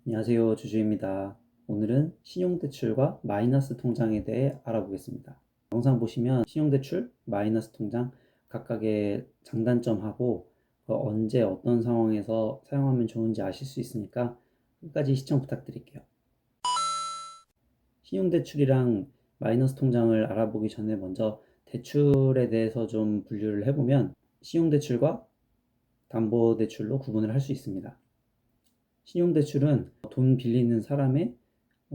안녕하세요. 주주입니다. 오늘은 신용대출과 마이너스 통장에 대해 알아보겠습니다. 영상 보시면 신용대출, 마이너스 통장 각각의 장단점하고 언제 어떤 상황에서 사용하면 좋은지 아실 수 있으니까 끝까지 시청 부탁드릴게요. 신용대출이랑 마이너스 통장을 알아보기 전에 먼저 대출에 대해서 좀 분류를 해보면 신용대출과 담보대출로 구분을 할 수 있습니다. 신용대출은 돈 빌리는 사람의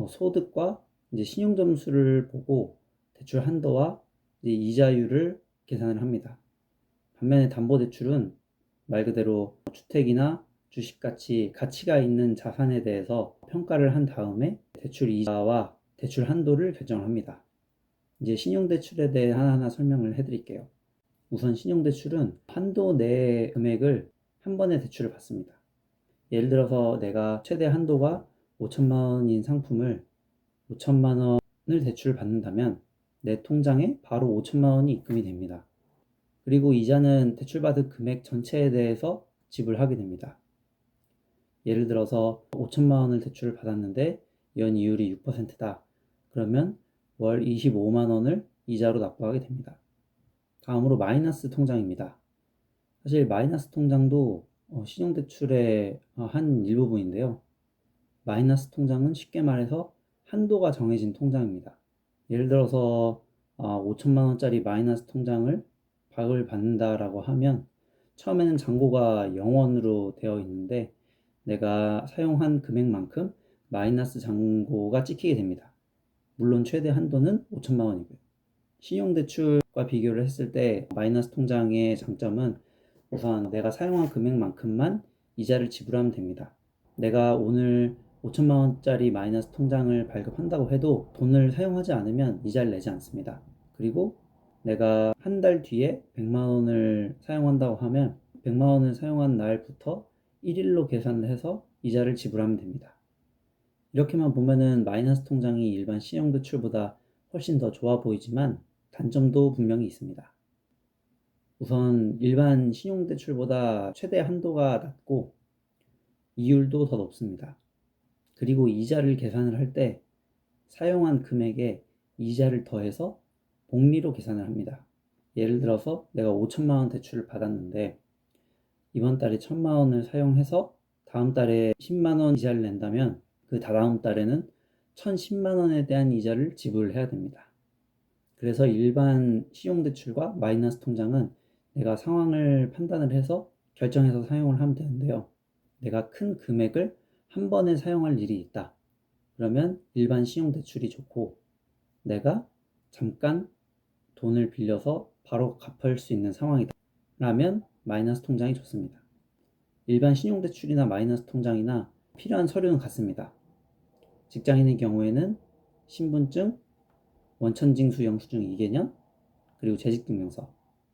소득과 이제 신용점수를 보고 대출 한도와 이제 이자율을 계산을 합니다. 반면에 담보대출은 말 그대로 주택이나 주식같이 가치가 있는 자산에 대해서 평가를 한 다음에 대출 이자와 대출 한도를 결정합니다. 이제 신용대출에 대해 하나하나 설명을 해드릴게요. 우선 신용대출은 한도 내의 금액을 한 번에 대출을 받습니다. 예를 들어서 내가 최대 한도가 5천만 원인 상품을 5천만 원을 대출을 받는다면 내 통장에 바로 5천만 원이 입금이 됩니다. 그리고 이자는 대출받은 금액 전체에 대해서 지불하게 됩니다. 예를 들어서 5천만 원을 대출을 받았는데 연이율이 6%다. 그러면 월 25만 원을 이자로 납부하게 됩니다. 다음으로 마이너스 통장입니다. 사실 마이너스 통장도 신용대출의 한 일부분인데요. 마이너스 통장은 쉽게 말해서 한도가 정해진 통장입니다. 예를 들어서 5천만 원짜리 마이너스 통장을 발급을 받는다라고 하면 처음에는 잔고가 0원으로 되어 있는데 내가 사용한 금액만큼 마이너스 잔고가 찍히게 됩니다. 물론 최대 한도는 5천만 원이고요. 신용대출과 비교를 했을 때 마이너스 통장의 장점은 우선 내가 사용한 금액만큼만 이자를 지불하면 됩니다. 내가 오늘 5천만 원짜리 마이너스 통장을 발급한다고 해도 돈을 사용하지 않으면 이자를 내지 않습니다. 그리고 내가 한 달 뒤에 100만 원을 사용한다고 하면 100만 원을 사용한 날부터 1일로 계산을 해서 이자를 지불하면 됩니다. 이렇게만 보면은 마이너스 통장이 일반 신용대출보다 훨씬 더 좋아 보이지만 단점도 분명히 있습니다. 우선 일반 신용대출보다 최대 한도가 낮고 이율도 더 높습니다. 그리고 이자를 계산을 할 때 사용한 금액에 이자를 더해서 복리로 계산을 합니다. 예를 들어서 내가 5천만 원 대출을 받았는데 이번 달에 1천만 원을 사용해서 다음 달에 10만 원 이자를 낸다면 그 다다음 달에는 1,010만 원에 대한 이자를 지불해야 됩니다. 그래서 일반 신용대출과 마이너스 통장은 내가 상황을 판단을 해서 결정해서 사용을 하면 되는데요. 내가 큰 금액을 한 번에 사용할 일이 있다. 그러면 일반 신용대출이 좋고 내가 잠깐 돈을 빌려서 바로 갚을 수 있는 상황이다. 라면 마이너스 통장이 좋습니다. 일반 신용대출이나 마이너스 통장이나 필요한 서류는 같습니다. 직장인의 경우에는 신분증, 원천징수 영수증 2개년, 그리고 재직증명서.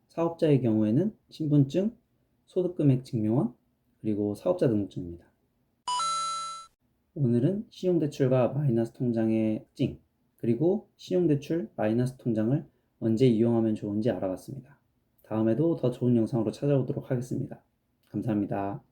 사업자의 경우에는 신분증, 소득금액 증명원, 그리고 사업자 등록증입니다. 오늘은 신용대출과 마이너스 통장의 특징, 그리고 신용대출, 마이너스 통장을 언제 이용하면 좋은지 알아봤습니다. 다음에도 더 좋은 영상으로 찾아오도록 하겠습니다. 감사합니다.